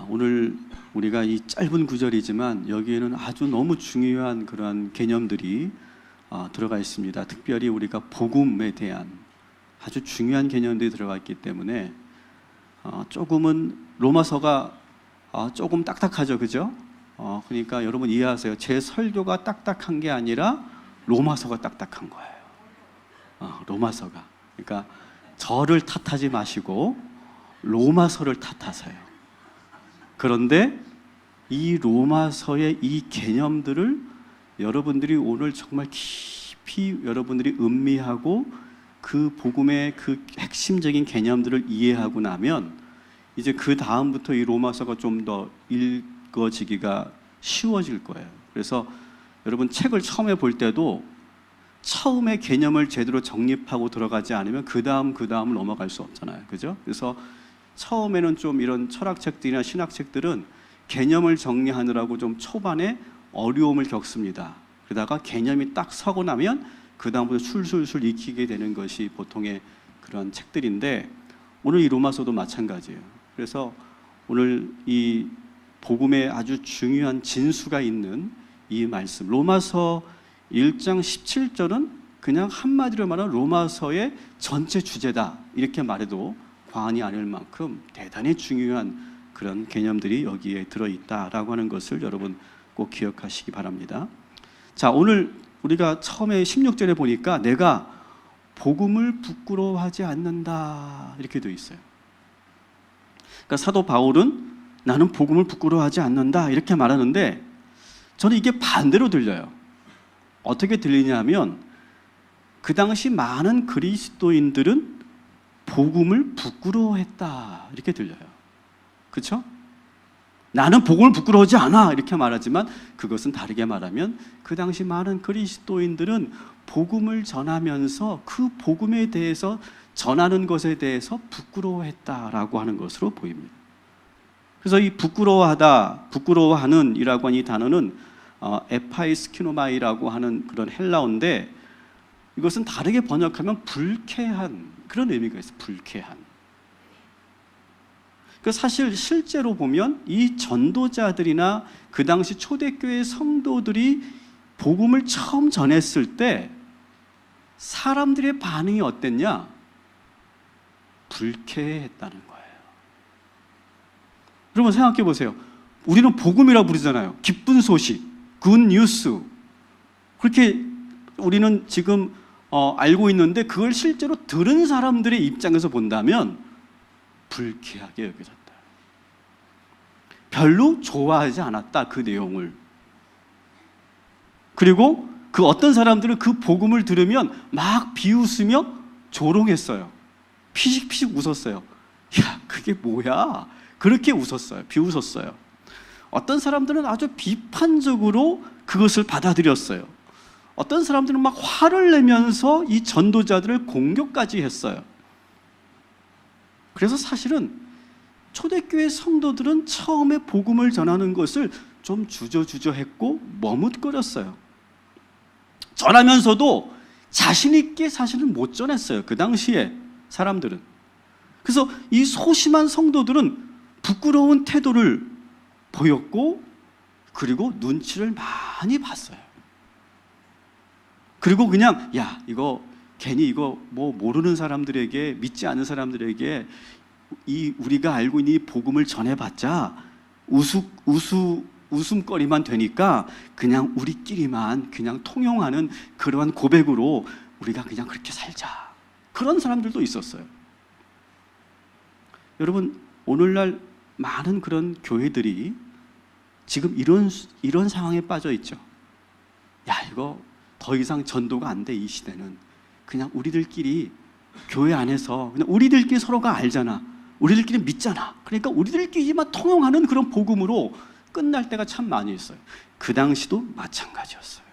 오늘 우리가 이 짧은 구절이지만 여기에는 아주 너무 중요한 그러한 개념들이 들어가 있습니다. 특별히 우리가 복음에 대한 아주 중요한 개념들이 들어가 있기 때문에 조금은 로마서가 조금 딱딱하죠, 그죠? 그러니까 여러분 이해하세요. 제 설교가 딱딱한 게 아니라 로마서가 딱딱한 거예요. 로마서가. 그러니까 저를 탓하지 마시고 로마서를 탓하세요. 그런데 이 로마서의 이 개념들을 여러분들이 오늘 정말 깊이 여러분들이 음미하고 그 복음의 그 핵심적인 개념들을 이해하고 나면 이제 그 다음부터 이 로마서가 좀 더 읽어지기가 쉬워질 거예요. 그래서 여러분 책을 처음에 볼 때도 처음에 개념을 제대로 정립하고 들어가지 않으면 그 다음을 넘어갈 수 없잖아요, 그죠? 그래서 처음에는 좀 이런 철학책들이나 신학책들은 개념을 정리하느라고 좀 초반에 어려움을 겪습니다. 그러다가 개념이 딱 서고 나면 그 다음부터 술술술 익히게 되는 것이 보통의 그런 책들인데 오늘 이 로마서도 마찬가지예요. 그래서 오늘 이 복음에 아주 중요한 진수가 있는 이 말씀, 로마서 1장 17절은 그냥 한마디로 말하면 로마서의 전체 주제다 이렇게 말해도 과언이 아닐 만큼 대단히 중요한 그런 개념들이 여기에 들어있다라고 하는 것을 여러분 꼭 기억하시기 바랍니다. 자, 오늘 우리가 처음에 16절에 보니까 내가 복음을 부끄러워하지 않는다 이렇게 되어 있어요. 그러니까 사도 바울은 나는 복음을 부끄러워하지 않는다 이렇게 말하는데 저는 이게 반대로 들려요. 어떻게 들리냐면 그 당시 많은 그리스도인들은 복음을 부끄러워했다 이렇게 들려요. 그렇죠? 나는 복음을 부끄러워하지 않아 이렇게 말하지만 그것은 다르게 말하면 그 당시 많은 그리스도인들은 복음을 전하면서 그 복음에 대해서 전하는 것에 대해서 부끄러워했다라고 하는 것으로 보입니다. 그래서 이 부끄러워하다, 부끄러워하는 이라고 하는 이 단어는 에파이스키노마이라고 하는 그런 헬라어인데 이것은 다르게 번역하면 불쾌한 그런 의미가 있어요. 불쾌한. 사실 실제로 보면 이 전도자들이나 그 당시 초대교회 성도들이 복음을 처음 전했을 때 사람들의 반응이 어땠냐? 불쾌했다는 거예요. 여러분 생각해 보세요. 우리는 복음이라고 부르잖아요. 기쁜 소식, 굿 뉴스. 그렇게 우리는 지금 알고 있는데 그걸 실제로 들은 사람들의 입장에서 본다면 불쾌하게 여겨졌다. 별로 좋아하지 않았다, 그 내용을. 그리고 그 어떤 사람들은 그 복음을 들으면 막 비웃으며 조롱했어요. 피식피식 웃었어요. 야, 그게 뭐야? 그렇게 웃었어요. 비웃었어요. 어떤 사람들은 아주 비판적으로 그것을 받아들였어요. 어떤 사람들은 막 화를 내면서 이 전도자들을 공격까지 했어요. 그래서 사실은 초대교회 성도들은 처음에 복음을 전하는 것을 좀 주저주저했고 머뭇거렸어요. 전하면서도 자신 있게 사실은 못 전했어요. 그 당시에 사람들은. 그래서 이 소심한 성도들은 부끄러운 태도를 보였고 그리고 눈치를 많이 봤어요. 그리고 그냥 야 이거 괜히 이거 뭐 모르는 사람들에게 믿지 않는 사람들에게 이 우리가 알고 있는 이 복음을 전해봤자 웃음거리만 되니까 그냥 우리끼리만 그냥 통용하는 그러한 고백으로 우리가 그냥 그렇게 살자. 그런 사람들도 있었어요. 여러분 오늘날 많은 그런 교회들이 지금 이런 상황에 빠져 있죠. 야 이거 더 이상 전도가 안 돼, 이 시대는. 그냥 우리들끼리 교회 안에서 그냥 우리들끼리 서로가 알잖아. 우리들끼리 믿잖아. 그러니까 우리들끼리만 통용하는 그런 복음으로 끝날 때가 참 많이 있어요. 그 당시도 마찬가지였어요.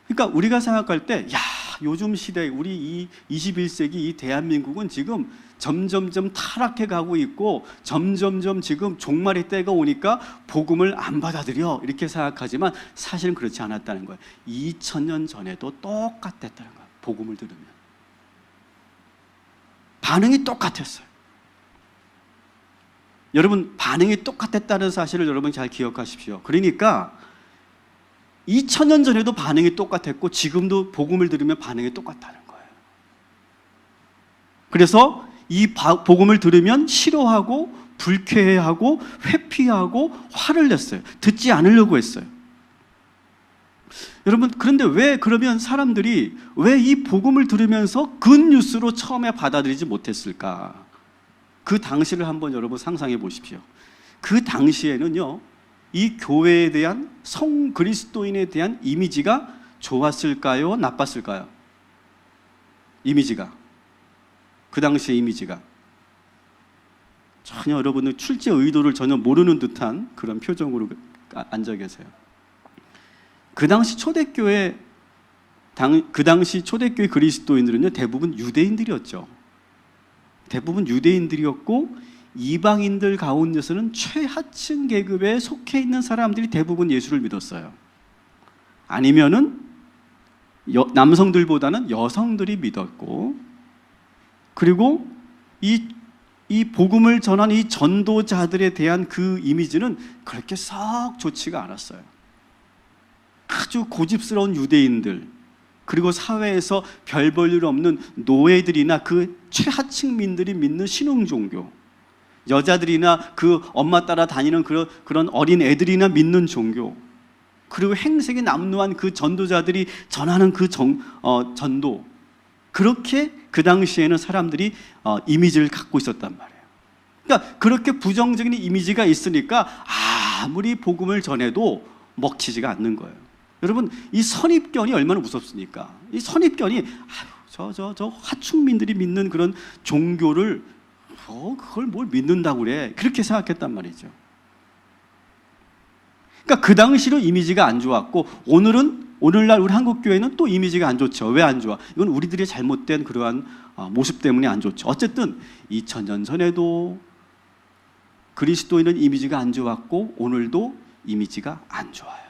그러니까 우리가 생각할 때 야, 요즘 시대 우리 이 21세기 이 대한민국은 지금 점점점 타락해 가고 있고 점점점 지금 종말의 때가 오니까 복음을 안 받아들여 이렇게 생각하지만 사실은 그렇지 않았다는 거예요. 2000년 전에도 똑같았다는 거예요. 복음을 들으면 반응이 똑같았어요. 여러분, 반응이 똑같았다는 사실을 여러분 잘 기억하십시오. 그러니까 2000년 전에도 반응이 똑같았고 지금도 복음을 들으면 반응이 똑같다는 거예요. 그래서 이 복음을 들으면 싫어하고 불쾌해하고 회피하고 화를 냈어요. 듣지 않으려고 했어요. 여러분, 그런데 왜 그러면 사람들이 왜 이 복음을 들으면서 굿뉴스로 처음에 받아들이지 못했을까? 그 당시를 한번 여러분 상상해 보십시오. 그 당시에는요, 이 교회에 대한 성 그리스도인에 대한 이미지가 좋았을까요? 나빴을까요? 이미지가, 그 당시의 이미지가 전혀 여러분들 출제 의도를 전혀 모르는 듯한 그런 표정으로 앉아 계세요. 그 당시 초대교회 그리스도인들은요, 대부분 유대인들이었죠. 대부분 유대인들이었고 이방인들 가운데서는 최하층 계급에 속해 있는 사람들이 대부분 예수를 믿었어요. 아니면은 남성들보다는 여성들이 믿었고, 그리고 이 복음을 전한 이 전도자들에 대한 그 이미지는 그렇게 썩 좋지가 않았어요. 아주 고집스러운 유대인들, 그리고 사회에서 별 볼 일 없는 노예들이나 그 최하층민들이 믿는 신흥종교, 여자들이나 그 엄마 따라 다니는 그런 어린 애들이나 믿는 종교, 그리고 행색이 남루한 그 전도자들이 전하는 그 전도, 그렇게 그 당시에는 사람들이 이미지를 갖고 있었단 말이에요. 그러니까 그렇게 부정적인 이미지가 있으니까 아무리 복음을 전해도 먹히지가 않는 거예요. 여러분, 이 선입견이 얼마나 무섭습니까? 이 선입견이 저 하층민들이 믿는 그런 종교를 그걸 뭘 믿는다고 그래, 그렇게 생각했단 말이죠. 그러니까 그 당시로 이미지가 안 좋았고, 오늘날 우리 한국교회는 또 이미지가 안 좋죠. 왜 안 좋아? 이건 우리들의 잘못된 그러한 모습 때문에 안 좋죠. 어쨌든 2000년 전에도 그리스도인은 이미지가 안 좋았고 오늘도 이미지가 안 좋아요.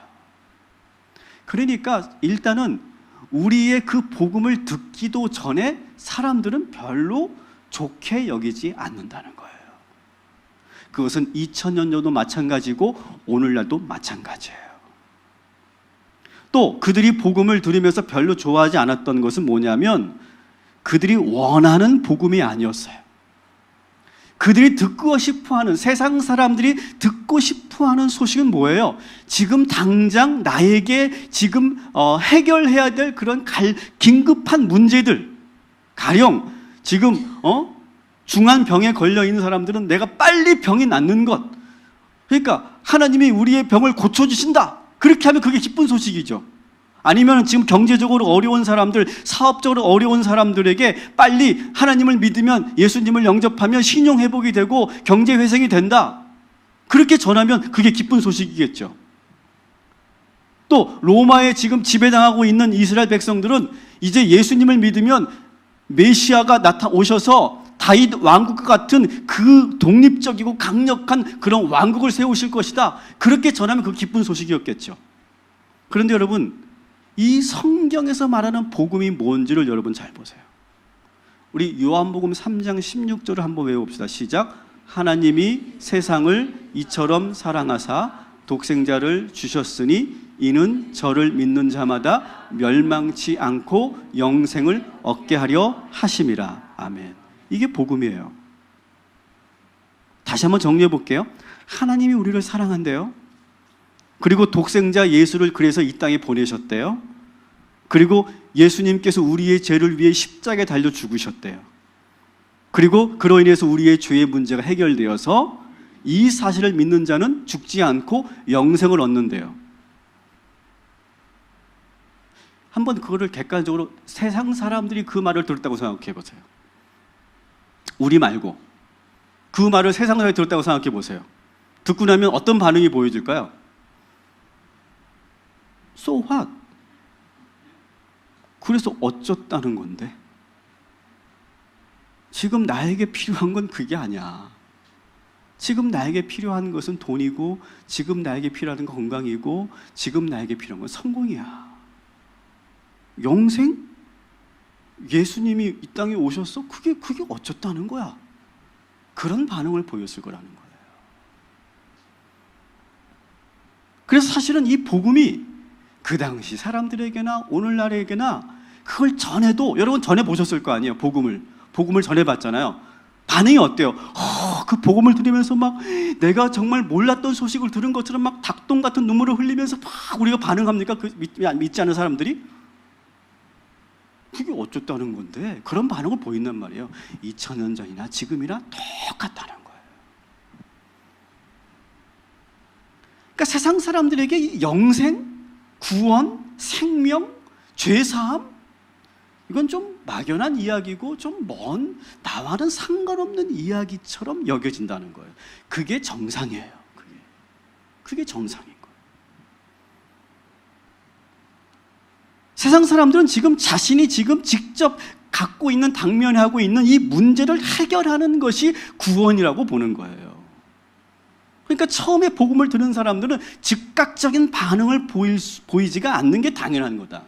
그러니까 일단은 우리의 그 복음을 듣기도 전에 사람들은 별로 좋게 여기지 않는다는 거예요. 그것은 2000년 전도 마찬가지고 오늘날도 마찬가지예요. 또 그들이 복음을 들으면서 별로 좋아하지 않았던 것은 뭐냐면 그들이 원하는 복음이 아니었어요. 그들이 듣고 싶어하는, 세상 사람들이 듣고 싶어하는 소식은 뭐예요? 지금 당장 나에게 지금 해결해야 될 그런 긴급한 문제들, 가령 지금 중한 병에 걸려 있는 사람들은 내가 빨리 병이 낫는 것, 그러니까 하나님이 우리의 병을 고쳐주신다, 그렇게 하면 그게 기쁜 소식이죠. 아니면 지금 경제적으로 어려운 사람들, 사업적으로 어려운 사람들에게 빨리 하나님을 믿으면, 예수님을 영접하면 신용 회복이 되고 경제 회생이 된다, 그렇게 전하면 그게 기쁜 소식이겠죠. 또 로마에 지금 지배당하고 있는 이스라엘 백성들은 이제 예수님을 믿으면 메시아가 오셔서 다윗 왕국과 같은 그 독립적이고 강력한 그런 왕국을 세우실 것이다, 그렇게 전하면 그 기쁜 소식이었겠죠. 그런데 여러분, 이 성경에서 말하는 복음이 뭔지를 여러분 잘 보세요. 우리 요한복음 3장 16절을 한번 외워봅시다. 시작. 하나님이 세상을 이처럼 사랑하사 독생자를 주셨으니 이는 저를 믿는 자마다 멸망치 않고 영생을 얻게 하려 하심이라. 아멘. 이게 복음이에요. 다시 한번 정리해 볼게요. 하나님이 우리를 사랑한대요. 그리고 독생자 예수를 그래서 이 땅에 보내셨대요. 그리고 예수님께서 우리의 죄를 위해 십자가에 달려 죽으셨대요. 그리고 그로 인해서 우리의 죄의 문제가 해결되어서 이 사실을 믿는 자는 죽지 않고 영생을 얻는데요. 한번 그거를 객관적으로 세상 사람들이 그 말을 들었다고 생각해 보세요. 우리 말고 그 말을 세상 사람이 들었다고 생각해 보세요. 듣고 나면 어떤 반응이 보여질까요? So what? 그래서 어쩌다는 건데? 지금 나에게 필요한 건 그게 아니야. 지금 나에게 필요한 것은 돈이고, 지금 나에게 필요한 건 건강이고, 지금 나에게 필요한 건 성공이야. 영생? 예수님이 이 땅에 오셔서 그게 어쩌다는 거야. 그런 반응을 보였을 거라는 거예요. 그래서 사실은 이 복음이 그 당시 사람들에게나 오늘날에게나 그걸 전해도, 여러분 전해보셨을 거 아니에요. 복음을 전해봤잖아요. 반응이 어때요? 그 복음을 들으면서 막 내가 정말 몰랐던 소식을 들은 것처럼 막 닭똥 같은 눈물을 흘리면서 막 우리가 반응합니까? 믿지 않는 사람들이? 그게 어쩌다는 건데 그런 반응을 보인단 말이에요. 2000년 전이나 지금이나 똑같다는 거예요. 그러니까 세상 사람들에게 영생, 구원, 생명, 죄사함, 이건 좀 막연한 이야기고 좀 먼, 나와는 상관없는 이야기처럼 여겨진다는 거예요. 그게 정상이에요. 그게 정상인 거예요. 세상 사람들은 지금 자신이 지금 직접 갖고 있는, 당면하고 있는 이 문제를 해결하는 것이 구원이라고 보는 거예요. 그러니까 처음에 복음을 듣는 사람들은 즉각적인 반응을 보이지가 않는 게 당연한 거다.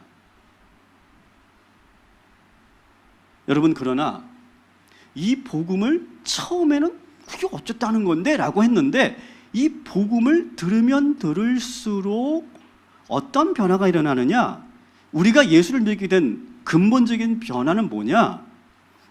여러분, 그러나 이 복음을 처음에는 그게 어쩌다는 건데 라고 했는데, 이 복음을 들으면 들을수록 어떤 변화가 일어나느냐? 우리가 예수를 믿게 된 근본적인 변화는 뭐냐?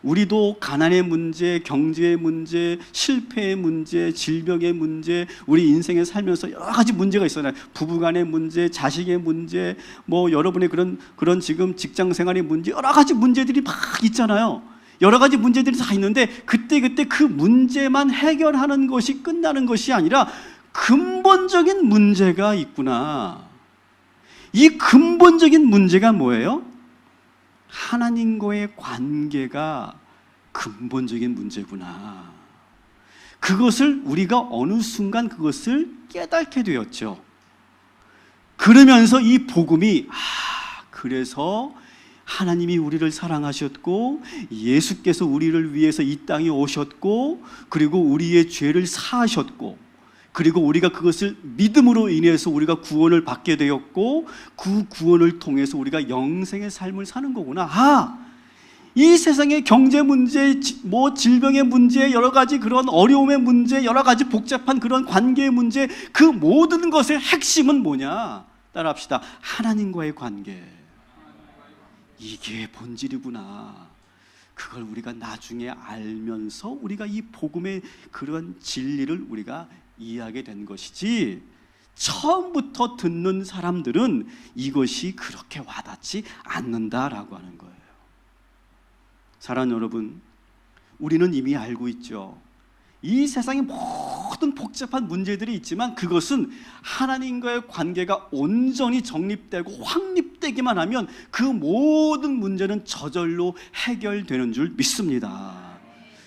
우리도 가난의 문제, 경제의 문제, 실패의 문제, 질병의 문제, 우리 인생에 살면서 여러 가지 문제가 있어요. 부부간의 문제, 자식의 문제, 뭐 여러분의 그런 지금 직장 생활의 문제, 여러 가지 문제들이 막 있잖아요. 여러 가지 문제들이 다 있는데 그때 그 문제만 해결하는 것이 끝나는 것이 아니라 근본적인 문제가 있구나. 이 근본적인 문제가 뭐예요? 하나님과의 관계가 근본적인 문제구나. 그것을 우리가 어느 순간 그것을 깨닫게 되었죠. 그러면서 이 복음이 그래서 하나님이 우리를 사랑하셨고 예수께서 우리를 위해서 이 땅에 오셨고 그리고 우리의 죄를 사하셨고 그리고 우리가 그것을 믿음으로 인해서 우리가 구원을 받게 되었고 그 구원을 통해서 우리가 영생의 삶을 사는 거구나. 이 세상의 경제 문제, 뭐 질병의 문제, 여러 가지 그런 어려움의 문제, 여러 가지 복잡한 그런 관계의 문제, 그 모든 것의 핵심은 뭐냐? 따라합시다. 하나님과의 관계. 이게 본질이구나. 그걸 우리가 나중에 알면서 우리가 이 복음의 그런 진리를 우리가 이해하게 된 것이지, 처음부터 듣는 사람들은 이것이 그렇게 와닿지 않는다라고 하는 거예요. 사랑하는 여러분, 우리는 이미 알고 있죠. 이 세상에 모든 복잡한 문제들이 있지만 그것은 하나님과의 관계가 온전히 정립되고 확립되기만 하면 그 모든 문제는 저절로 해결되는 줄 믿습니다.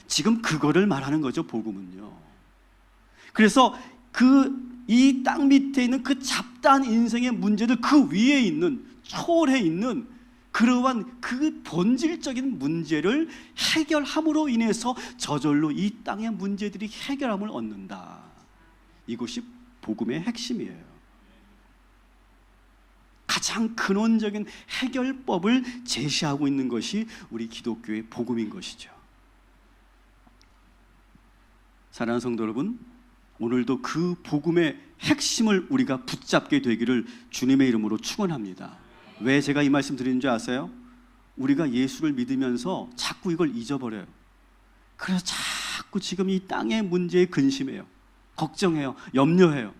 지금 그거를 말하는 거죠, 복음은요. 그래서 이 땅 밑에 있는 그 잡다한 인생의 문제들, 그 위에 있는, 초월해 있는 그러한 그 본질적인 문제를 해결함으로 인해서 저절로 이 땅의 문제들이 해결함을 얻는다. 이것이 복음의 핵심이에요. 가장 근원적인 해결법을 제시하고 있는 것이 우리 기독교의 복음인 것이죠. 사랑하는 성도 여러분, 오늘도 그 복음의 핵심을 우리가 붙잡게 되기를 주님의 이름으로 축원합니다. 왜 제가 이 말씀 드리는 줄 아세요? 우리가 예수를 믿으면서 자꾸 이걸 잊어버려요. 그래서 자꾸 지금 이 땅의 문제에 근심해요. 걱정해요. 염려해요.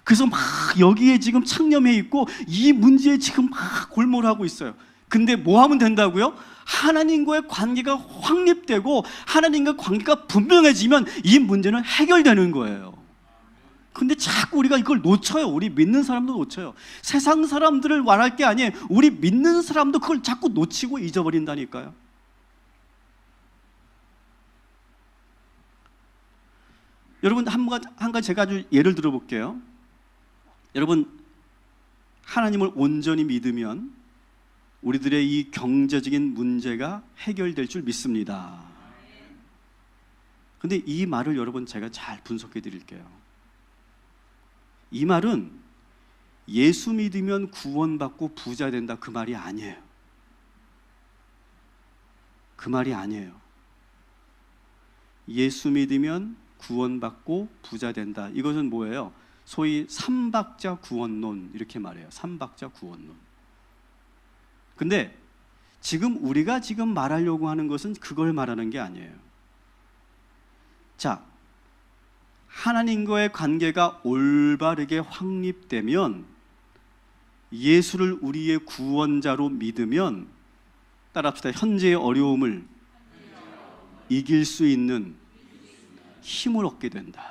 그래서 막 여기에 지금 창념해 있고 이 문제에 지금 막 골몰하고 있어요. 근데 뭐 하면 된다고요? 하나님과의 관계가 확립되고 하나님과 관계가 분명해지면 이 문제는 해결되는 거예요. 근데 자꾸 우리가 이걸 놓쳐요. 우리 믿는 사람도 놓쳐요. 세상 사람들을 말할 게 아니에요. 우리 믿는 사람도 그걸 자꾸 놓치고 잊어버린다니까요. 여러분, 한 가지 제가 아주 예를 들어볼게요. 여러분, 하나님을 온전히 믿으면 우리들의 이 경제적인 문제가 해결될 줄 믿습니다. 근데 이 말을 여러분 제가 잘 분석해 드릴게요. 이 말은 예수 믿으면 구원받고 부자 된다, 그 말이 아니에요. 그 말이 아니에요. 예수 믿으면 구원받고 부자 된다, 이것은 뭐예요? 소위 삼박자 구원론 이렇게 말해요. 삼박자 구원론. 근데 지금 우리가 지금 말하려고 하는 것은 그걸 말하는 게 아니에요. 자, 하나님과의 관계가 올바르게 확립되면, 예수를 우리의 구원자로 믿으면, 따라합시다. 현재의 어려움을 이길 수 있는 힘을 얻게 된다.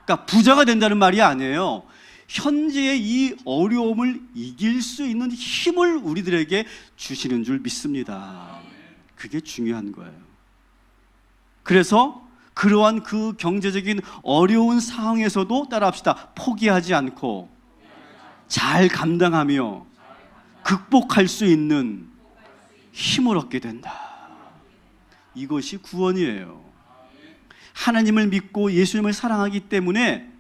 그러니까 부자가 된다는 말이 아니에요. 현재의 이 어려움을 이길 수 있는 힘을 우리들에게 주시는 줄 믿습니다. 그게 중요한 거예요. 그래서 그러한 그 경제적인 어려운 상황에서도 따라합시다. 포기하지 않고 잘 감당하며 극복할 수 있는 힘을 얻게 된다. 이것이 구원이에요. 하나님을 믿고 예수님을 사랑하기 때문에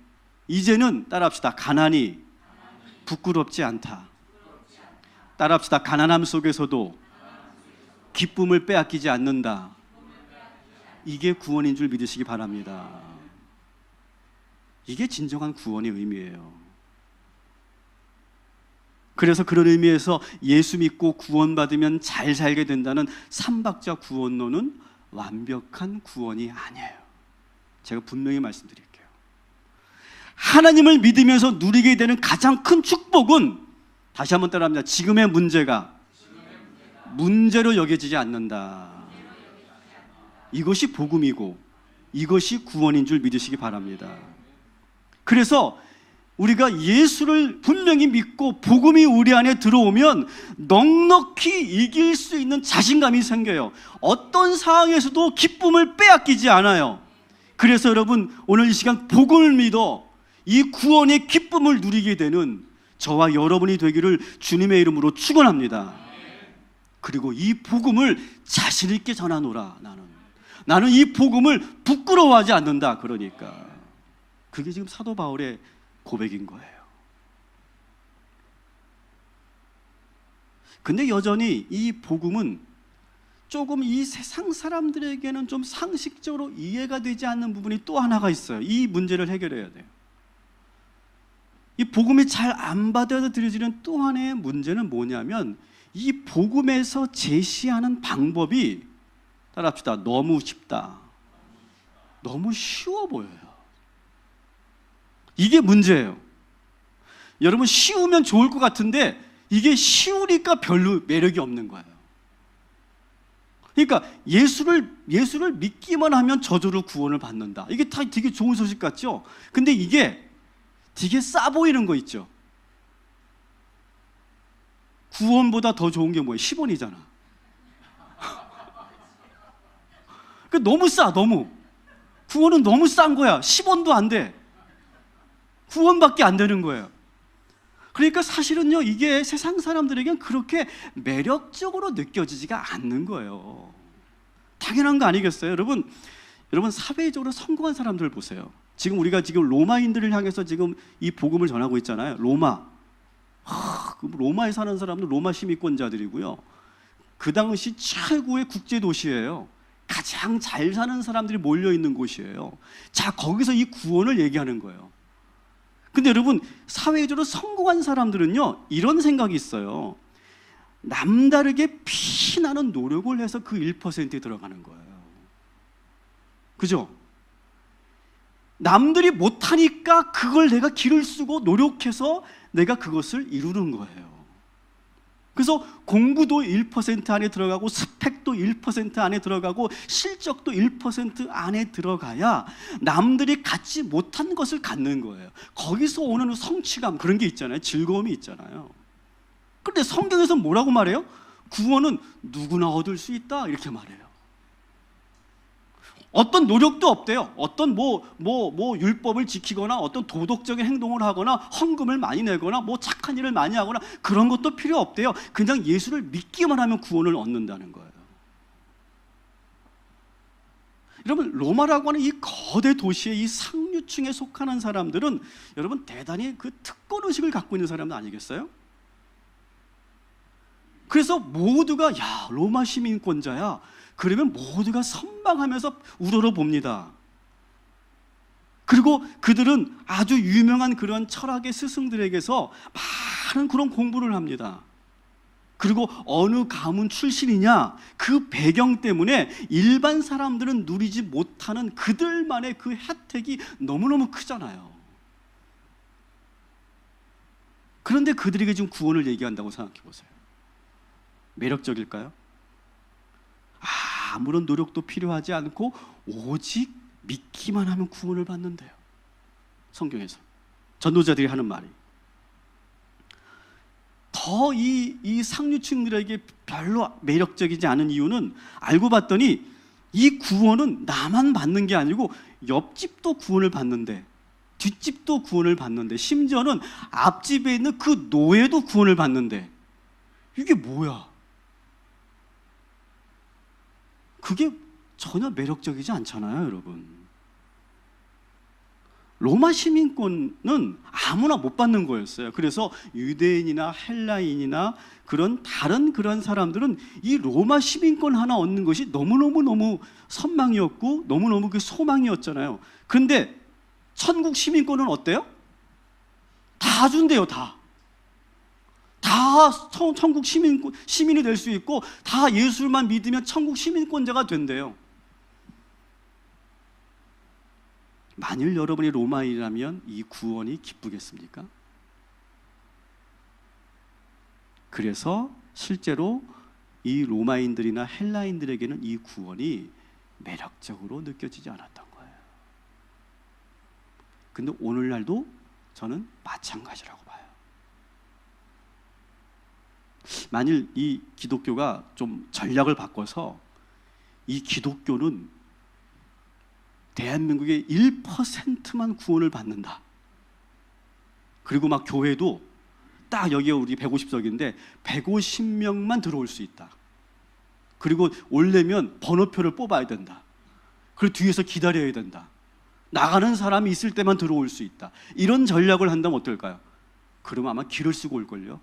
이제는 따라합시다. 가난이 부끄럽지 않다. 따라합시다. 가난함 속에서도 기쁨을 빼앗기지 않는다. 이게 구원인 줄 믿으시기 바랍니다. 이게 진정한 구원의 의미예요. 그래서 그런 의미에서 예수 믿고 구원받으면 잘 살게 된다는 삼박자 구원론은 완벽한 구원이 아니에요. 제가 분명히 말씀드릴게요. 하나님을 믿으면서 누리게 되는 가장 큰 축복은, 다시 한번 따라합니다. 지금의 문제가 문제로 여겨지지 않는다. 이것이 복음이고 이것이 구원인 줄 믿으시기 바랍니다. 그래서 우리가 예수를 분명히 믿고 복음이 우리 안에 들어오면 넉넉히 이길 수 있는 자신감이 생겨요. 어떤 상황에서도 기쁨을 빼앗기지 않아요. 그래서 여러분, 오늘 이 시간 복음을 믿어 이 구원의 기쁨을 누리게 되는 저와 여러분이 되기를 주님의 이름으로 축원합니다. 그리고 이 복음을 자신 있게 전하노라. 나는 이 복음을 부끄러워하지 않는다. 그러니까 그게 지금 사도 바울의 고백인 거예요. 근데 여전히 이 복음은 조금 이 세상 사람들에게는 좀 상식적으로 이해가 되지 않는 부분이 또 하나가 있어요. 이 문제를 해결해야 돼요. 이 복음이 잘 안 받아들여지는 또 하나의 문제는 뭐냐면, 이 복음에서 제시하는 방법이, 따라합시다. 너무 쉽다. 너무 쉬워 보여요. 이게 문제예요. 여러분, 쉬우면 좋을 것 같은데 이게 쉬우니까 별로 매력이 없는 거예요. 그러니까 예수를 믿기만 하면 저절로 구원을 받는다. 이게 다 되게 좋은 소식 같죠? 근데 이게 되게 싸 보이는 거 있죠? 구원보다 더 좋은 게 뭐예요? 10원이잖아. 너무 싸, 너무. 구원은 너무 싼 거야. 10원도 안 돼. 구원밖에 안 되는 거예요. 그러니까 사실은요, 이게 세상 사람들에겐 그렇게 매력적으로 느껴지지가 않는 거예요. 당연한 거 아니겠어요? 여러분 사회적으로 성공한 사람들 보세요. 지금 우리가 로마인들을 향해서 지금 이 복음을 전하고 있잖아요. 로마에 사는 사람들 로마 시민권자들이고요. 그 당시 최고의 국제 도시예요. 가장 잘 사는 사람들이 몰려 있는 곳이에요. 자, 거기서 이 구원을 얘기하는 거예요. 근데 여러분, 사회적으로 성공한 사람들은요, 이런 생각이 있어요. 남다르게 피나는 노력을 해서 그 1%에 들어가는 거예요. 그죠? 남들이 못하니까 그걸 내가 기를 쓰고 노력해서 내가 그것을 이루는 거예요. 그래서 공부도 1% 안에 들어가고 스펙도 1% 안에 들어가고 실적도 1% 안에 들어가야 남들이 갖지 못한 것을 갖는 거예요. 거기서 오는 성취감, 그런 게 있잖아요. 즐거움이 있잖아요. 그런데 성경에서 뭐라고 말해요? 구원은 누구나 얻을 수 있다, 이렇게 말해요. 어떤 노력도 없대요. 어떤 율법을 지키거나 어떤 도덕적인 행동을 하거나 헌금을 많이 내거나 착한 일을 많이 하거나 그런 것도 필요 없대요. 그냥 예수를 믿기만 하면 구원을 얻는다는 거예요. 여러분, 로마라고 하는 이 거대 도시의 이 상류층에 속하는 사람들은 여러분 대단히 그 특권의식을 갖고 있는 사람은 아니겠어요? 그래서 모두가 야, 로마 시민권자야. 그러면 모두가 선망하면서 우러러 봅니다. 그리고 그들은 아주 유명한 그런 철학의 스승들에게서 많은 그런 공부를 합니다. 그리고 어느 가문 출신이냐, 그 배경 때문에 일반 사람들은 누리지 못하는 그들만의 그 혜택이 너무너무 크잖아요. 그런데 그들에게 지금 구원을 얘기한다고 생각해 보세요. 매력적일까요? 아무런 노력도 필요하지 않고 오직 믿기만 하면 구원을 받는데요. 성경에서 전도자들이 하는 말이 더 이 상류층들에게 별로 매력적이지 않은 이유는, 알고 봤더니 이 구원은 나만 받는 게 아니고 옆집도 구원을 받는데, 뒷집도 구원을 받는데, 심지어는 앞집에 있는 그 노예도 구원을 받는데, 이게 뭐야? 그게 전혀 매력적이지 않잖아요, 여러분. 로마 시민권은 아무나 못 받는 거였어요. 그래서 유대인이나 헬라인이나 그런 다른 그런 사람들은 이 로마 시민권 하나 얻는 것이 너무 선망이었고 너무너무 그 소망이었잖아요. 그런데 천국 시민권은 어때요? 다 준대요. 다 천국 시민이 될 수 있고, 다 예수만 믿으면 천국 시민권자가 된대요. 만일 여러분이 로마인이라면 이 구원이 기쁘겠습니까? 그래서 실제로 이 로마인들이나 헬라인들에게는 이 구원이 매력적으로 느껴지지 않았던 거예요. 근데 오늘날도 저는 마찬가지라고 봐요. 만일 이 기독교가 좀 전략을 바꿔서 이 기독교는 대한민국의 1%만 구원을 받는다. 그리고 막 교회도 딱 여기에 우리 150석인데 150명만 들어올 수 있다. 그리고 오려면 번호표를 뽑아야 된다. 그리고 뒤에서 기다려야 된다. 나가는 사람이 있을 때만 들어올 수 있다. 이런 전략을 한다면 어떨까요? 그러면 아마 길을 쓰고 올걸요.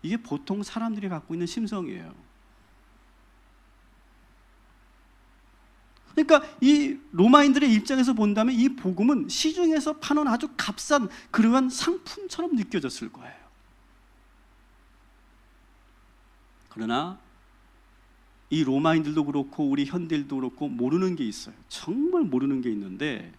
이게 보통 사람들이 갖고 있는 심성이에요. 그러니까 이 로마인들의 입장에서 본다면 이 복음은 시중에서 파는 아주 값싼 그러한 상품처럼 느껴졌을 거예요. 그러나 이 로마인들도 그렇고 우리 현대인도 그렇고 모르는 게 있어요. 정말 모르는 게 있는데,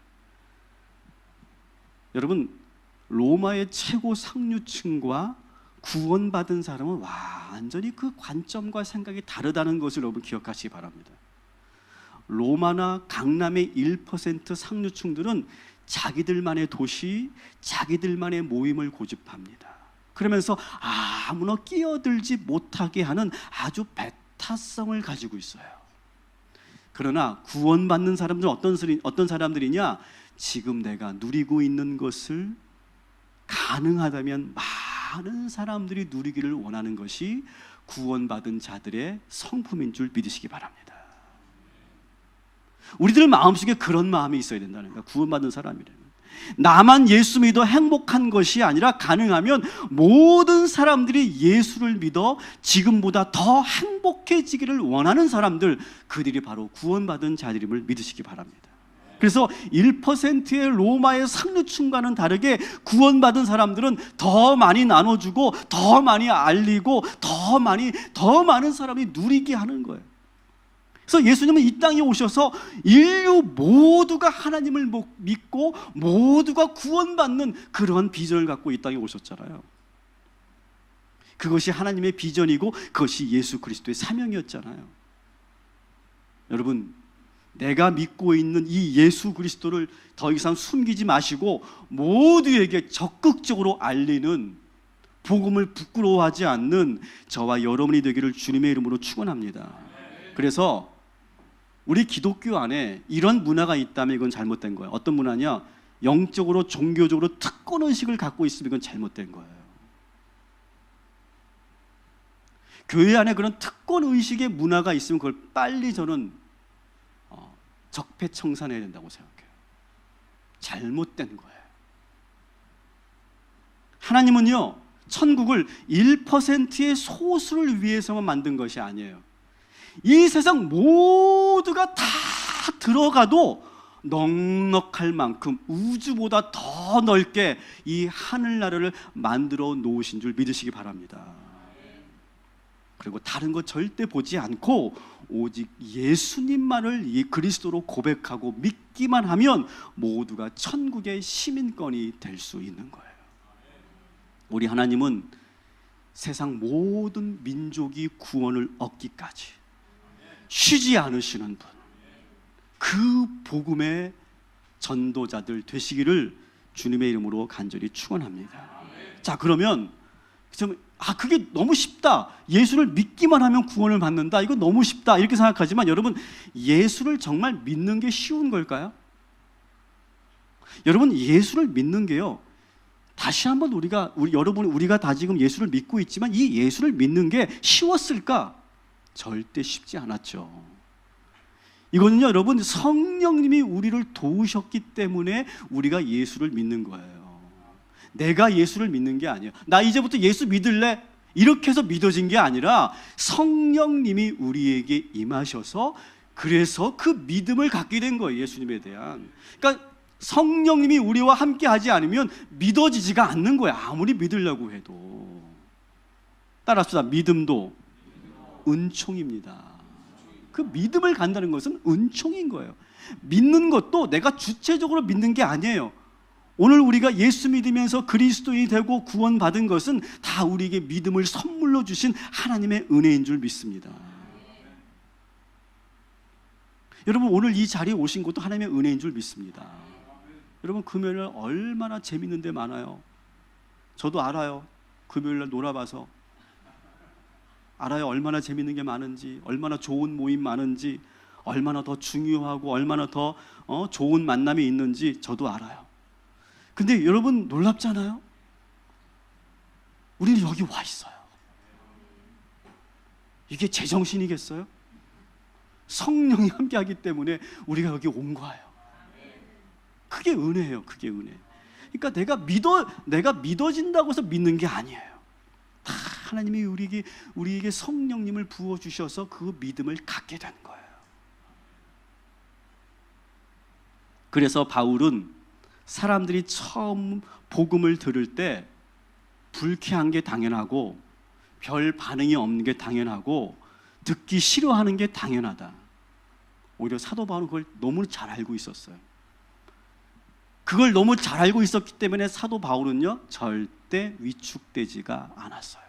여러분, 로마의 최고 상류층과 구원받은 사람은 완전히 그 관점과 생각이 다르다는 것을 여러분 기억하시기 바랍니다. 로마나 강남의 1% 상류층들은 자기들만의 도시, 자기들만의 모임을 고집합니다. 그러면서 아무나 끼어들지 못하게 하는 아주 배타성을 가지고 있어요. 그러나 구원받는 사람들은 어떤 사람들이냐? 지금 내가 누리고 있는 것을 가능하다면 많은 사람들이 누리기를 원하는 것이 구원받은 자들의 성품인 줄 믿으시기 바랍니다. 우리들 마음속에 그런 마음이 있어야 된다는 거야. 구원받은 사람이라면 나만 예수 믿어 행복한 것이 아니라, 가능하면 모든 사람들이 예수를 믿어 지금보다 더 행복해지기를 원하는 사람들, 그들이 바로 구원받은 자들임을 믿으시기 바랍니다. 그래서 1%의 로마의 상류층과는 다르게 구원받은 사람들은 더 많이 나눠주고 더 많이 알리고 더 많은 사람이 누리게 하는 거예요. 그래서 예수님은 이 땅에 오셔서 인류 모두가 하나님을 믿고 모두가 구원받는 그런 비전을 갖고 이 땅에 오셨잖아요. 그것이 하나님의 비전이고 그것이 예수 그리스도의 사명이었잖아요. 여러분, 내가 믿고 있는 이 예수 그리스도를 더 이상 숨기지 마시고 모두에게 적극적으로 알리는, 복음을 부끄러워하지 않는 저와 여러분이 되기를 주님의 이름으로 축원합니다. 그래서 우리 기독교 안에 이런 문화가 있다면 이건 잘못된 거예요. 어떤 문화냐? 영적으로 종교적으로 특권의식을 갖고 있으면 이건 잘못된 거예요. 교회 안에 그런 특권의식의 문화가 있으면 그걸 빨리 저는 적폐청산해야 된다고 생각해요. 잘못된 거예요. 하나님은요, 천국을 1%의 소수를 위해서만 만든 것이 아니에요. 이 세상 모두가 다 들어가도 넉넉할 만큼 우주보다 더 넓게 이 하늘나라를 만들어 놓으신 줄 믿으시기 바랍니다. 그리고 다른 거 절대 보지 않고 오직 예수님만을 이 그리스도로 고백하고 믿기만 하면 모두가 천국의 시민권이 될 수 있는 거예요. 우리 하나님은 세상 모든 민족이 구원을 얻기까지 쉬지 않으시는 분, 그 복음의 전도자들 되시기를 주님의 이름으로 간절히 축원합니다. 자, 그러면 그게 너무 쉽다, 예수를 믿기만 하면 구원을 받는다, 이거 너무 쉽다 이렇게 생각하지만 여러분, 예수를 정말 믿는 게 쉬운 걸까요? 여러분, 예수를 믿는 게요, 다시 한번 우리가 다 지금 예수를 믿고 있지만 이 예수를 믿는 게 쉬웠을까? 절대 쉽지 않았죠. 이거는요, 여러분, 성령님이 우리를 도우셨기 때문에 우리가 예수를 믿는 거예요. 내가 예수를 믿는 게 아니에요. 나 이제부터 예수 믿을래? 이렇게 해서 믿어진 게 아니라 성령님이 우리에게 임하셔서 그래서 그 믿음을 갖게 된 거예요, 예수님에 대한. 그러니까 성령님이 우리와 함께 하지 않으면 믿어지지가 않는 거예요, 아무리 믿으려고 해도. 따라합시다. 믿음도 은총입니다. 그 믿음을 간다는 것은 은총인 거예요. 믿는 것도 내가 주체적으로 믿는 게 아니에요. 오늘 우리가 예수 믿으면서 그리스도인이 되고 구원받은 것은 다 우리에게 믿음을 선물로 주신 하나님의 은혜인 줄 믿습니다. 여러분, 오늘 이 자리에 오신 것도 하나님의 은혜인 줄 믿습니다. 여러분, 금요일날 얼마나 재밌는 데 많아요. 저도 알아요. 금요일날 놀아봐서 알아요. 얼마나 재밌는 게 많은지, 얼마나 좋은 모임 많은지, 얼마나 더 중요하고 얼마나 더 좋은 만남이 있는지 저도 알아요. 근데 여러분, 놀랍잖아요. 우리는 여기 와 있어요. 이게 제정신이겠어요? 성령이 함께하기 때문에 우리가 여기 온 거예요. 그게 은혜예요. 그게 은혜. 그러니까 내가 믿어진다고 해서 믿는 게 아니에요. 다 하나님이 우리에게 성령님을 부어주셔서 그 믿음을 갖게 된 거예요. 그래서 바울은 사람들이 처음 복음을 들을 때 불쾌한 게 당연하고 별 반응이 없는 게 당연하고 듣기 싫어하는 게 당연하다. 오히려 사도 바울은 그걸 너무 잘 알고 있었어요. 그걸 너무 잘 알고 있었기 때문에 사도 바울은요, 절대 위축되지가 않았어요.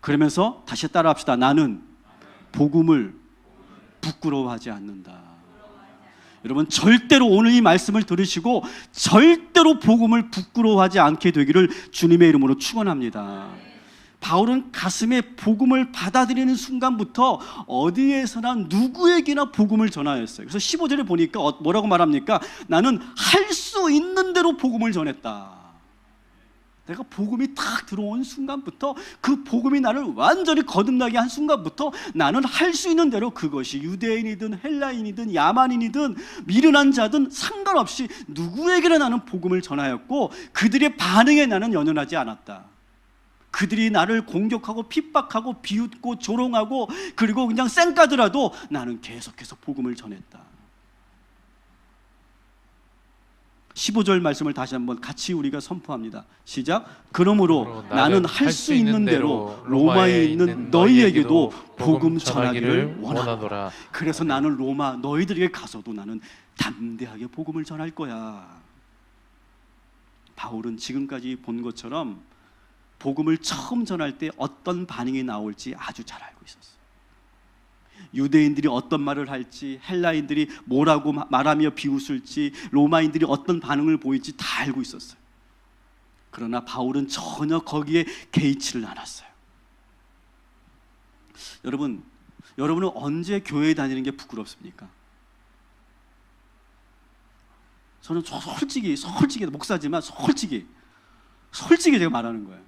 그러면서 다시 따라합시다. 나는 복음을 부끄러워하지 않는다. 여러분, 절대로 오늘 이 말씀을 들으시고 절대로 복음을 부끄러워하지 않게 되기를 주님의 이름으로 축원합니다. 바울은 가슴에 복음을 받아들이는 순간부터 어디에서나 누구에게나 복음을 전하였어요. 그래서 15절에 보니까 뭐라고 말합니까? 나는 할 수 있는 대로 복음을 전했다. 내가 복음이 딱 들어온 순간부터, 그 복음이 나를 완전히 거듭나게 한 순간부터 나는 할 수 있는 대로, 그것이 유대인이든 헬라인이든 야만인이든 미련한 자든 상관없이 누구에게나 나는 복음을 전하였고, 그들의 반응에 나는 연연하지 않았다. 그들이 나를 공격하고 핍박하고 비웃고 조롱하고 그리고 그냥 쌩까더라도 나는 계속해서 복음을 전했다. 15절 말씀을 다시 한번 같이 우리가 선포합니다. 시작. 그러므로 나는 할 수 있는 대로 로마에 있는 너희에게도 복음 전하기를 원하노라. 그래서 나는 로마 너희들에게 가서도 나는 담대하게 복음을 전할 거야. 바울은 지금까지 본 것처럼 복음을 처음 전할 때 어떤 반응이 나올지 아주 잘 알고 있었어요. 유대인들이 어떤 말을 할지, 헬라인들이 뭐라고 말하며 비웃을지, 로마인들이 어떤 반응을 보일지 다 알고 있었어요. 그러나 바울은 전혀 거기에 개의치를 않았어요. 여러분은 언제 교회에 다니는 게 부끄럽습니까? 저는 솔직히 목사지만 솔직히 제가 말하는 거예요.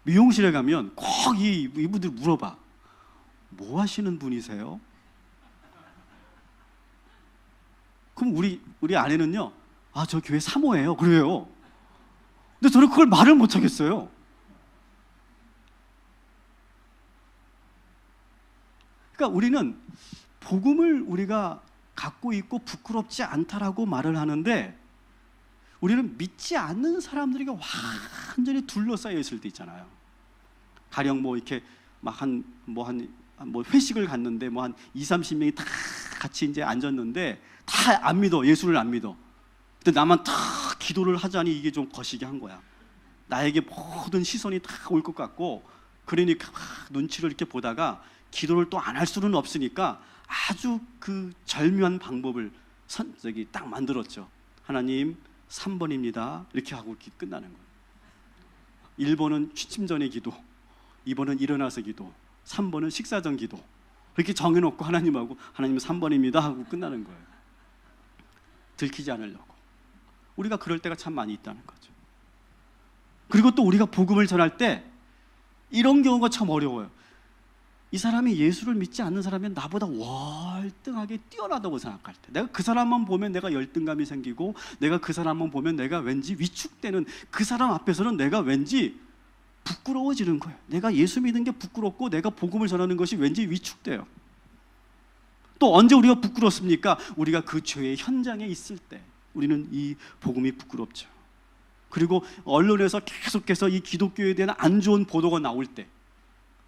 미용실에 가면 꼭 이분들 물어봐. 뭐 하시는 분이세요? 그럼 우리 아내는요, 저 교회 사모예요. 그래요. 근데 저는 그걸 말을 못 하겠어요. 그러니까 우리는 복음을 우리가 갖고 있고 부끄럽지 않다라고 말을 하는데 우리는 믿지 않는 사람들에게 완전히 둘러싸여 있을 때 있잖아요. 가령 뭐 이렇게 막 뭐 회식을 갔는데 뭐 한 20-30명이 다 같이 이제 앉았는데 다 안 믿어. 예수를 안 믿어. 근데 나만 다 기도를 하자니 이게 좀 거시기 한 거야. 나에게 모든 시선이 다 올 것 같고, 그러니까 눈치를 이렇게 보다가 기도를 또 안 할 수는 없으니까 아주 그 절묘한 방법을 딱 만들었죠. 하나님 3번입니다. 이렇게 하고 끝나는 거예요. 1번은 취침 전의 기도, 2번은 일어나서 기도, 3번은 식사 전 기도. 이렇게 정해놓고 하나님하고 하나님 3번입니다 하고 끝나는 거예요. 들키지 않으려고. 우리가 그럴 때가 참 많이 있다는 거죠. 그리고 또 우리가 복음을 전할 때 이런 경우가 참 어려워요. 이 사람이 예수를 믿지 않는 사람이 나보다 월등하게 뛰어나다고 생각할 때, 내가 그 사람만 보면 내가 열등감이 생기고, 내가 그 사람만 보면 내가 왠지 위축되는, 그 사람 앞에서는 내가 왠지 부끄러워지는 거예요. 내가 예수 믿는 게 부끄럽고 내가 복음을 전하는 것이 왠지 위축돼요. 또 언제 우리가 부끄럽습니까? 우리가 그 죄의 현장에 있을 때 우리는 이 복음이 부끄럽죠. 그리고 언론에서 계속해서 이 기독교에 대한 안 좋은 보도가 나올 때,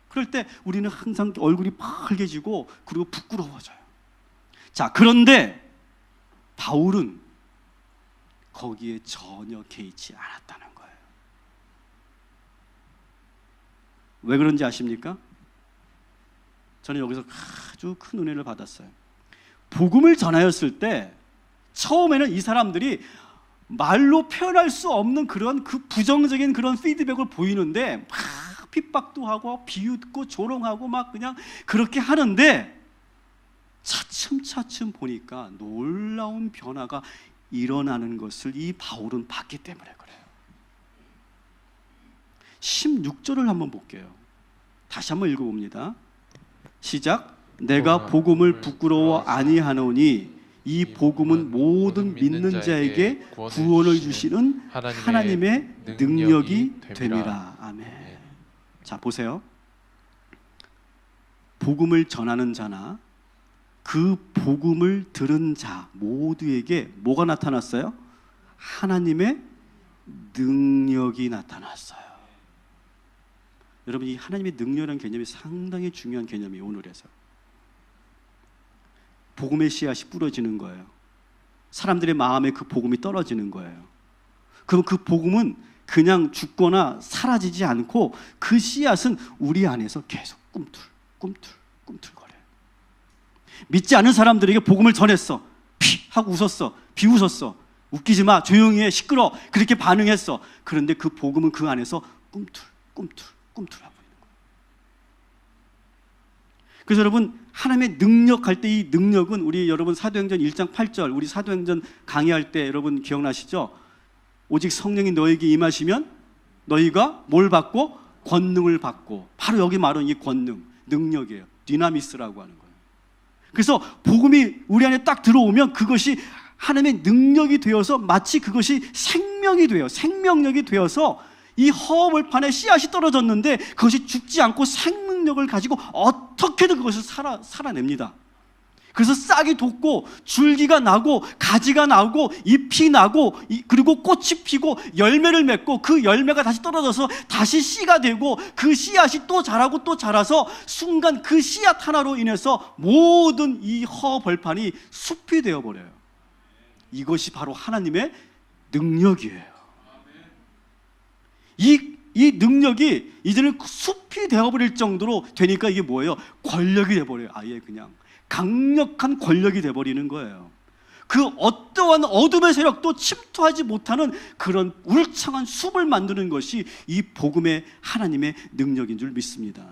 그럴 때 우리는 항상 얼굴이 빨개지고 그리고 부끄러워져요. 자, 그런데 바울은 거기에 전혀 개의치 않았다는 거예요. 왜 그런지 아십니까? 저는 여기서 아주 큰 은혜를 받았어요. 복음을 전하였을 때 처음에는 이 사람들이 말로 표현할 수 없는 그런 그 부정적인 그런 피드백을 보이는데 막 핍박도 하고 비웃고 조롱하고 막 그냥 그렇게 하는데, 차츰차츰 보니까 놀라운 변화가 일어나는 것을 이 바울은 봤기 때문에 그래요. 16절을 한번 볼게요. 다시 한번 읽어봅니다. 시작. 내가 복음을 부끄러워 아니하노니 이 복음은 모든 믿는 자에게 구원을 주시는 하나님의 능력이 됨이라. 아멘. 자, 보세요. 복음을 전하는 자나 그 복음을 들은 자 모두에게 뭐가 나타났어요? 하나님의 능력이 나타났어요. 여러분, 이 하나님의 능력이라는 개념이 상당히 중요한 개념이에요. 오늘에서 복음의 씨앗이 뿌려지는 거예요. 사람들의 마음에 그 복음이 떨어지는 거예요. 그럼 그 복음은 그냥 죽거나 사라지지 않고 그 씨앗은 우리 안에서 계속 꿈틀거려요. 믿지 않은 사람들에게 복음을 전했어. 피 하고 웃었어. 비웃었어. 웃기지 마. 조용히 해. 시끄러. 그렇게 반응했어. 그런데 그 복음은 그 안에서 꿈틀하고 있는 거예요. 그래서 여러분, 하나님의 능력할 때 이 능력은 우리 여러분 사도행전 1장 8절 우리 사도행전 강의할 때 여러분 기억나시죠? 오직 성령이 너에게 임하시면 너희가 뭘 받고? 권능을 받고. 바로 여기 말하는 이 권능, 능력이에요. 디나미스라고 하는 거예요. 그래서 복음이 우리 안에 딱 들어오면 그것이 하나님의 능력이 되어서 마치 그것이 생명이 돼요. 생명력이 되어서 이 허허벌판에 씨앗이 떨어졌는데 그것이 죽지 않고 생명력을 가지고 어떻게든 그것을 살아냅니다. 그래서 싹이 돋고 줄기가 나고 가지가 나고 잎이 나고 그리고 꽃이 피고 열매를 맺고 그 열매가 다시 떨어져서 다시 씨가 되고 그 씨앗이 또 자라고 또 자라서 순간 그 씨앗 하나로 인해서 모든 이 허벌판이 숲이 되어버려요. 이것이 바로 하나님의 능력이에요. 이 능력이 이제는 숲이 되어버릴 정도로 되니까 이게 뭐예요? 권력이 되어버려요. 아예 그냥 강력한 권력이 되어버리는 거예요. 그 어떠한 어둠의 세력도 침투하지 못하는 그런 울창한 숲을 만드는 것이 이 복음의 하나님의 능력인 줄 믿습니다.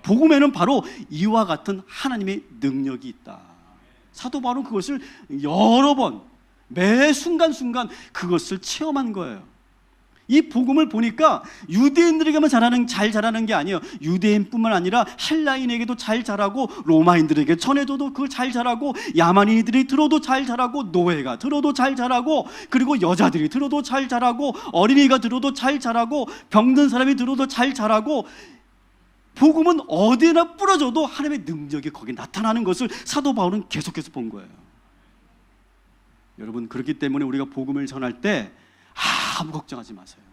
복음에는 바로 이와 같은 하나님의 능력이 있다. 사도 바울은 그것을 여러 번 매 순간순간 그것을 체험한 거예요. 이 복음을 보니까 유대인들에게만 잘 자라는 게 아니에요. 유대인뿐만 아니라 헬라인에게도 잘 자라고, 로마인들에게 전해줘도 그걸 잘 자라고, 야만인들이 들어도 잘 자라고, 노예가 들어도 잘 자라고, 그리고 여자들이 들어도 잘 자라고, 어린이가 들어도 잘 자라고, 병든 사람이 들어도 잘 자라고. 복음은 어디나 뿌려져도 하나님의 능력이 거기 나타나는 것을 사도 바울은 계속해서 본 거예요. 여러분, 그렇기 때문에 우리가 복음을 전할 때 아무 걱정하지 마세요.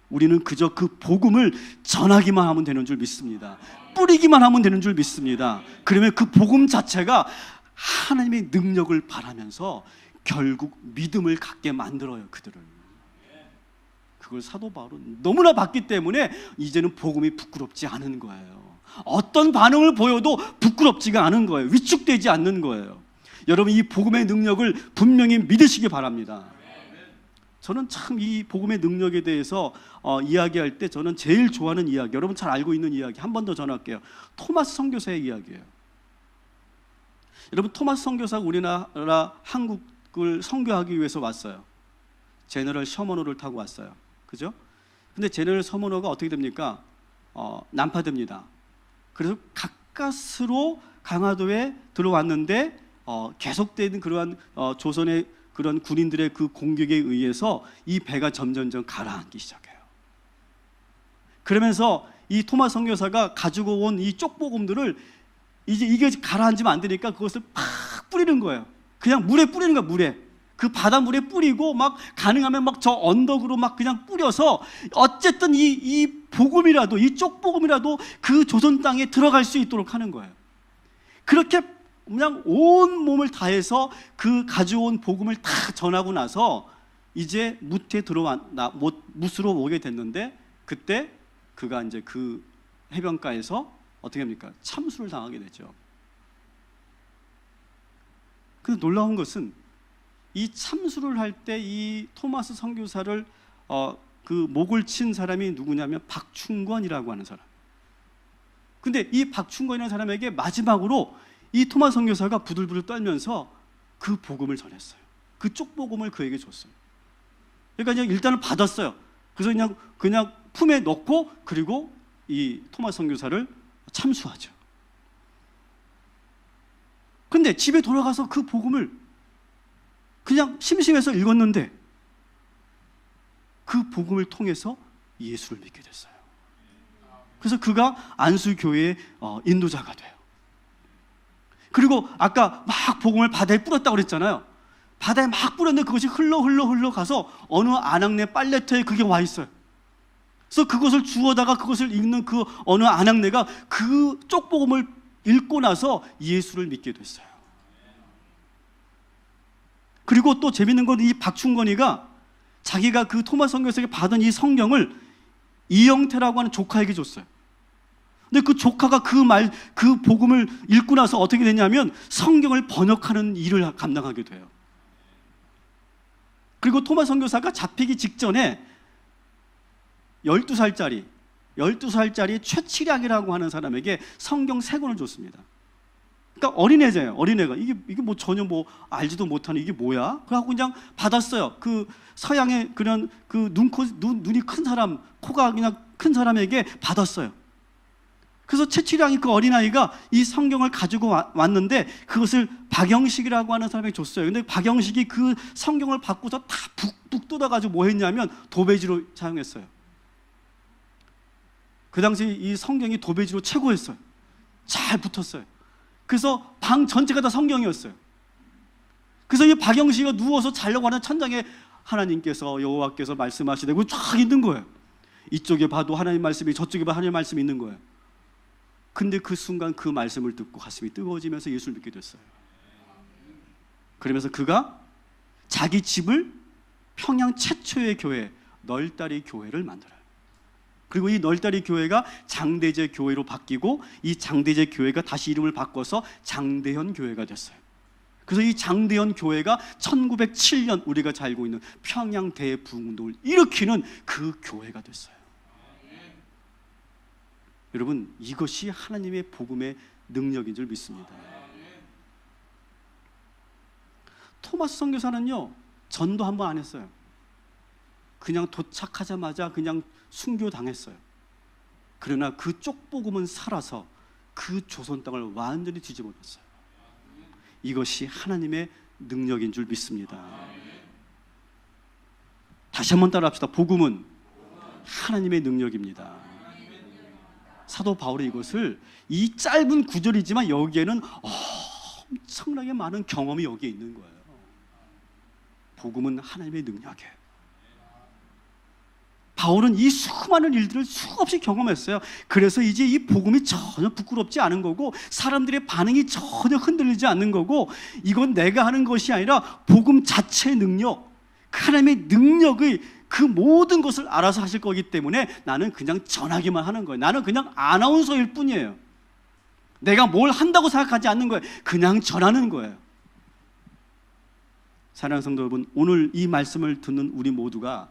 우리는 그저 그 복음을 전하기만 하면 되는 줄 믿습니다. 뿌리기만 하면 되는 줄 믿습니다. 그러면 그 복음 자체가 하나님의 능력을 바라면서 결국 믿음을 갖게 만들어요, 그들을. 그걸 사도 바울은 너무나 봤기 때문에 이제는 복음이 부끄럽지 않은 거예요. 어떤 반응을 보여도 부끄럽지가 않은 거예요. 위축되지 않는 거예요. 여러분, 이 복음의 능력을 분명히 믿으시기 바랍니다. 저는 참 이 복음의 능력에 대해서 이야기할 때 저는 제일 좋아하는 이야기, 여러분 잘 알고 있는 이야기 한 번 더 전할게요. 토마스 선교사의 이야기예요. 여러분, 토마스 선교사가 우리나라 한국을 선교하기 위해서 왔어요. 제너럴 셔먼호를 타고 왔어요. 그죠? 근데 제너럴 셔먼호가 어떻게 됩니까? 난파됩니다. 그래서 가까스로 강화도에 들어왔는데 계속되는 그러한 조선의 그런 군인들의 그 공격에 의해서 이 배가 점점점 가라앉기 시작해요. 그러면서 이 토마스 선교사가 가지고 온 이 쪽복음들을 이제 이게 가라앉으면 안 되니까 그것을 팍 뿌리는 거예요. 그냥 물에 뿌리는 거야, 물에. 그 바닷물에 뿌리고 막 가능하면 막 저 언덕으로 막 그냥 뿌려서 어쨌든 이 복음이라도, 이 쪽복음이라도 그 조선 땅에 들어갈 수 있도록 하는 거예요. 그렇게 그냥 온 몸을 다해서 그 가져온 복음을 다 전하고 나서 이제 뭇으로 오게 됐는데, 그때 그가 이제 그 해변가에서 어떻게 합니까? 참수를 당하게 되죠. 근데 놀라운 것은 이 참수를 할 때 이 토마스 선교사를 그 목을 친 사람이 누구냐면 박충권이라고 하는 사람. 근데 이 박충권이라는 사람에게 마지막으로 이 토마스 선교사가 부들부들 떨면서 그 복음을 전했어요. 그 쪽복음을 그에게 줬어요. 그러니까 그냥 일단은 받았어요. 그래서 그냥 품에 넣고 그리고 이 토마스 선교사를 참수하죠. 근데 집에 돌아가서 그 복음을 그냥 심심해서 읽었는데 그 복음을 통해서 예수를 믿게 됐어요. 그래서 그가 안수교회의 인도자가 돼요. 그리고 아까 막 복음을 바다에 뿌렸다고 그랬잖아요. 바다에 막 뿌렸는데 그것이 흘러 가서 어느 안악내 빨래터에 그게 와 있어요. 그래서 그것을 주워다가 그것을 읽는 그 어느 안악내가 그 쪽복음을 읽고 나서 예수를 믿게 됐어요. 그리고 또 재밌는 건 이 박충건이가 자기가 그 토마스 선교사에게 받은 이 성경을 이영태라고 하는 조카에게 줬어요. 근데 그 조카가 그 복음을 읽고 나서 어떻게 되냐면 성경을 번역하는 일을 감당하게 돼요. 그리고 토마스 선교사가 잡히기 직전에 12살짜리 최치량이라고 하는 사람에게 성경 3권을 줬습니다. 그러니까 어린애잖아요. 어린애가 이게 뭐 전혀 뭐 알지도 못하는 이게 뭐야? 그래갖고 그냥 받았어요. 그 서양의 그런 그 눈이 큰 사람, 코가 그냥 큰 사람에게 받았어요. 그래서 최치량이 그 어린아이가 이 성경을 가지고 왔는데 그것을 박영식이라고 하는 사람에게 줬어요. 근데 박영식이 그 성경을 받고서 다 북 뜯어가지고 뭐 했냐면 도배지로 사용했어요. 그 당시 이 성경이 도배지로 최고였어요. 잘 붙었어요. 그래서 방 전체가 다 성경이었어요. 그래서 이 박영식이가 누워서 자려고 하는 천장에 하나님께서 여호와께서 말씀하시되 쫙 있는 거예요. 이쪽에 봐도 하나님 말씀이, 저쪽에 봐도 하나님 말씀이 있는 거예요. 근데 그 순간 그 말씀을 듣고 가슴이 뜨거워지면서 예수를 믿게 됐어요. 그러면서 그가 자기 집을 평양 최초의 교회 널다리 교회를 만들어요. 그리고 이 널다리 교회가 장대제 교회로 바뀌고 이 장대제 교회가 다시 이름을 바꿔서 장대현 교회가 됐어요. 그래서 이 장대현 교회가 1907년 우리가 잘 알고 있는 평양 대부흥운동을 일으키는 그 교회가 됐어요. 여러분, 이것이 하나님의 복음의 능력인 줄 믿습니다. 토마스 선교사는요, 전도 한 번 안 했어요. 그냥 도착하자마자 그냥 순교당했어요. 그러나 그 쪽복음은 살아서 그 조선 땅을 완전히 뒤집어 놨어요. 이것이 하나님의 능력인 줄 믿습니다. 다시 한번 따라합시다. 복음은 하나님의 능력입니다. 사도 바울이 이것을 이 짧은 구절이지만 여기에는 엄청나게 많은 경험이 여기에 있는 거예요. 복음은 하나님의 능력이에요. 바울은 이 수많은 일들을 수없이 경험했어요. 그래서 이제 이 복음이 전혀 부끄럽지 않은 거고 사람들의 반응이 전혀 흔들리지 않는 거고 이건 내가 하는 것이 아니라 복음 자체의 능력, 하나님의 능력의 그 모든 것을 알아서 하실 거기 때문에 나는 그냥 전하기만 하는 거예요. 나는 그냥 아나운서일 뿐이에요. 내가 뭘 한다고 생각하지 않는 거예요. 그냥 전하는 거예요. 사랑하는 성도 여러분, 오늘 이 말씀을 듣는 우리 모두가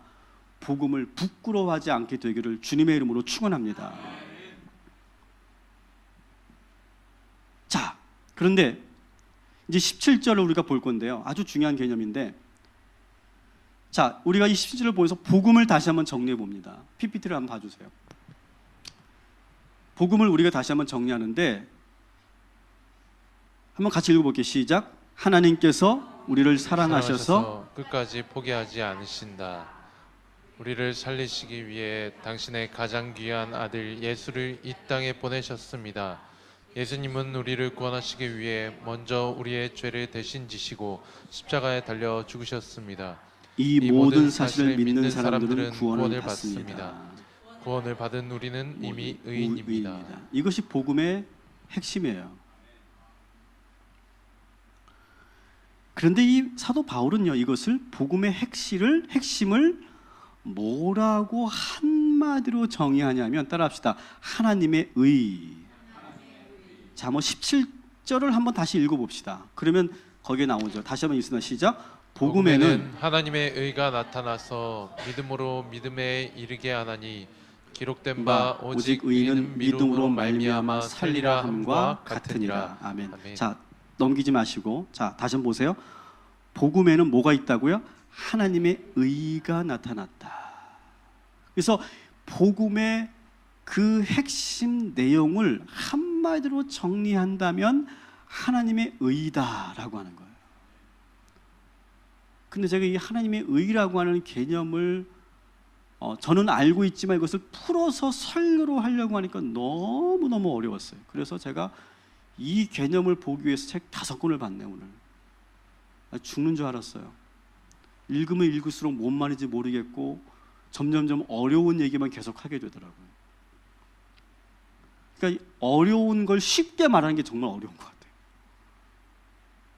복음을 부끄러워하지 않게 되기를 주님의 이름으로 축원합니다. 자, 그런데 이제 17절을 우리가 볼 건데요. 아주 중요한 개념인데, 자, 우리가 이 17절을 보면서 복음을 다시 한번 정리해 봅니다. PPT를 한번 봐주세요. 복음을 우리가 다시 한번 정리하는데, 한번 같이 읽어볼게요. 시작. 하나님께서 우리를 사랑하셔서 끝까지 포기하지 않으신다. 우리를 살리시기 위해 당신의 가장 귀한 아들 예수를 이 땅에 보내셨습니다. 예수님은 우리를 구원하시기 위해 먼저 우리의 죄를 대신 지시고 십자가에 달려 죽으셨습니다. 이 모든 사실을 믿는 사람들은 구원을 받습니다. 구원을 받은 우리는 이미 의인입니다. 이것이 복음의 핵심이에요. 그런데 이 사도 바울은요, 이것을 복음의 핵심을 뭐라고 한마디로 정의하냐면, 따라합시다. 하나님의 의. 자, 17절을 한번 다시 읽어봅시다. 그러면 거기에 나오죠. 다시 한번 읽습니다. 시작. 복음에는 하나님의 의가 나타나서 믿음으로 믿음에 이르게 하나니 기록된 바 오직 의인은 믿음으로 말미암아 살리라 함과 같으니라. 아멘. 자, 넘기지 마시고, 자, 다시 한번 보세요. 복음에는 뭐가 있다고요? 하나님의 의가 나타났다. 그래서 복음의 그 핵심 내용을 한마디로 정리한다면 하나님의 의다라고 하는 거예요. 근데 제가 이 하나님의 의라고 하는 개념을 저는 알고 있지만 이것을 풀어서 설교로 하려고 하니까 너무너무 어려웠어요. 그래서 제가 이 개념을 보기 위해서 책 5권을 봤네요. 오늘 죽는 줄 알았어요. 읽으면 읽을수록 뭔 말인지 모르겠고 점점점 어려운 얘기만 계속 하게 되더라고요. 그러니까 어려운 걸 쉽게 말하는 게 정말 어려운 것 같아요.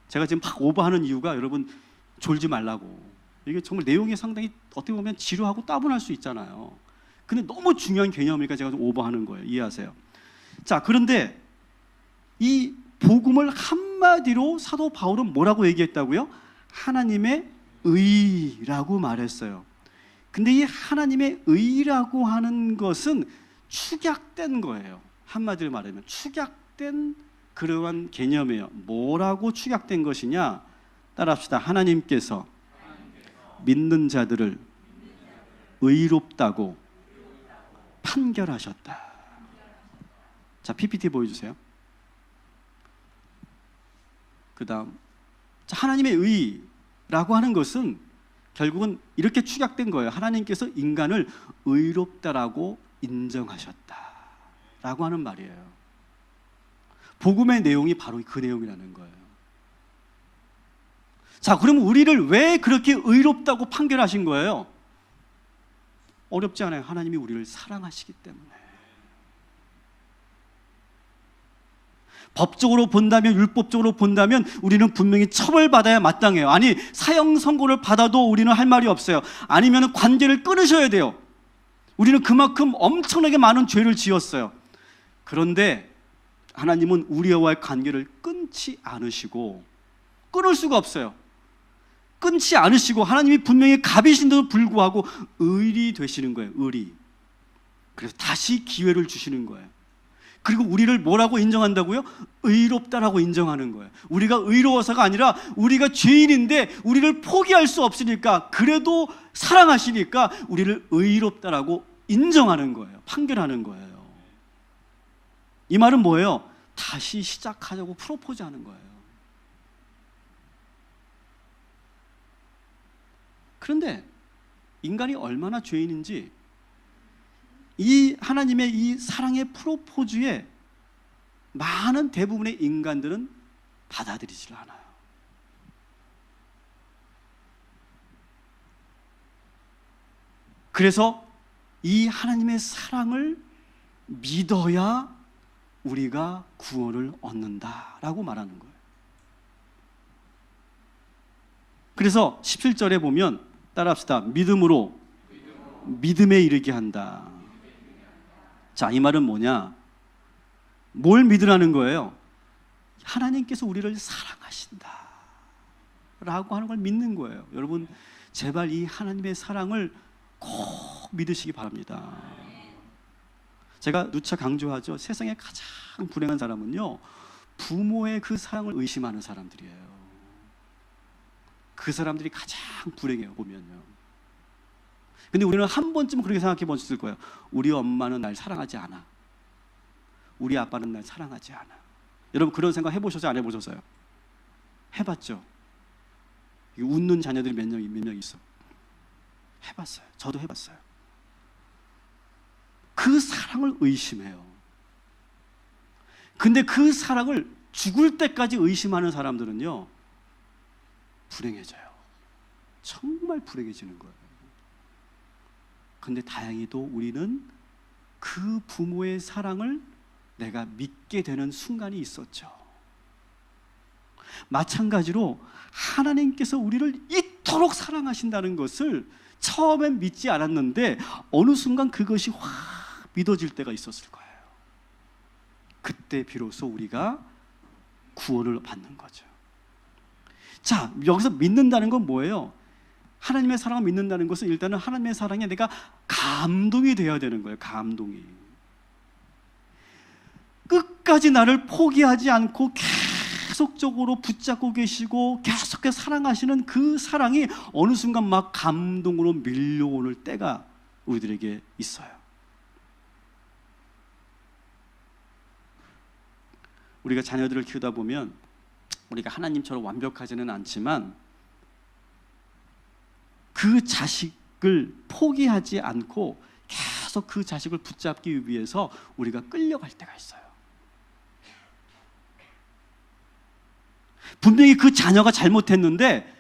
제가 지금 막 오버하는 이유가 여러분 졸지 말라고. 이게 정말 내용이 상당히 어떻게 보면 지루하고 따분할 수 있잖아요. 근데 너무 중요한 개념이니까 제가 좀 오버하는 거예요. 이해하세요? 자, 그런데 이 복음을 한마디로 사도 바울은 뭐라고 얘기했다고요? 하나님의 의라고 말했어요. 근데 이 하나님의 의라고 하는 것은 축약된 거예요. 한마디로 말하면 축약된 그러한 개념이에요. 뭐라고 축약된 것이냐? 따라합시다. 하나님께서 믿는 자들을 의롭다고 판결하셨다. 자, PPT 보여주세요. 그 다음, 하나님의 의라고 하는 것은 결국은 이렇게 축약된 거예요. 하나님께서 인간을 의롭다라고 인정하셨다라고 하는 말이에요. 복음의 내용이 바로 그 내용이라는 거예요. 자, 그럼 우리를 왜 그렇게 의롭다고 판결하신 거예요? 어렵지 않아요. 하나님이 우리를 사랑하시기 때문에. 법적으로 본다면, 율법적으로 본다면 우리는 분명히 처벌받아야 마땅해요. 아니, 사형 선고를 받아도 우리는 할 말이 없어요. 아니면 관계를 끊으셔야 돼요. 우리는 그만큼 엄청나게 많은 죄를 지었어요. 그런데 하나님은 우리와의 관계를 끊지 않으시고, 끊을 수가 없어요. 끊지 않으시고 하나님이 분명히 갑이신데도 불구하고 의리 되시는 거예요. 의리. 그래서 다시 기회를 주시는 거예요. 그리고 우리를 뭐라고 인정한다고요? 의롭다라고 인정하는 거예요. 우리가 의로워서가 아니라 우리가 죄인인데 우리를 포기할 수 없으니까, 그래도 사랑하시니까 우리를 의롭다라고 인정하는 거예요. 판결하는 거예요. 이 말은 뭐예요? 다시 시작하자고 프로포즈하는 거예요. 그런데 인간이 얼마나 죄인인지 이 하나님의 이 사랑의 프로포즈에 많은 대부분의 인간들은 받아들이질 않아요. 그래서 이 하나님의 사랑을 믿어야 우리가 구원을 얻는다라고 말하는 거예요. 그래서 17절에 보면 따라합시다. 믿음으로 믿음에 이르게 한다. 자, 이 말은 뭐냐? 뭘 믿으라는 거예요? 하나님께서 우리를 사랑하신다 라고 하는 걸 믿는 거예요. 여러분, 제발 이 하나님의 사랑을 꼭 믿으시기 바랍니다. 제가 누차 강조하죠. 세상에 가장 불행한 사람은요, 부모의 그 사랑을 의심하는 사람들이에요. 그 사람들이 가장 불행해요, 보면요. 근데 우리는 한 번쯤은 그렇게 생각해 보셨을 거예요. 우리 엄마는 날 사랑하지 않아. 우리 아빠는 날 사랑하지 않아. 여러분, 그런 생각 해보셨어요? 안 해보셨어요? 해봤죠? 웃는 자녀들이 몇 명 있어. 해봤어요. 저도 해봤어요. 그 사랑을 의심해요. 근데 그 사랑을 죽을 때까지 의심하는 사람들은요, 불행해져요. 정말 불행해지는 거예요. 근데 다행히도 우리는 그 부모의 사랑을 내가 믿게 되는 순간이 있었죠. 마찬가지로 하나님께서 우리를 이토록 사랑하신다는 것을 처음엔 믿지 않았는데 어느 순간 그것이 확 믿어질 때가 있었을 거예요. 그때 비로소 우리가 구원을 받는 거죠. 자, 여기서 믿는다는 건 뭐예요? 하나님의 사랑을 믿는다는 것은 일단은 하나님의 사랑에 내가 감동이 되어야 되는 거예요. 감동이. 끝까지 나를 포기하지 않고 계속적으로 붙잡고 계시고 계속해서 사랑하시는 그 사랑이 어느 순간 막 감동으로 밀려오는 때가 우리들에게 있어요. 우리가 자녀들을 키우다 보면 우리가 하나님처럼 완벽하지는 않지만 그 자식을 포기하지 않고 계속 그 자식을 붙잡기 위해서 우리가 끌려갈 때가 있어요. 분명히 그 자녀가 잘못했는데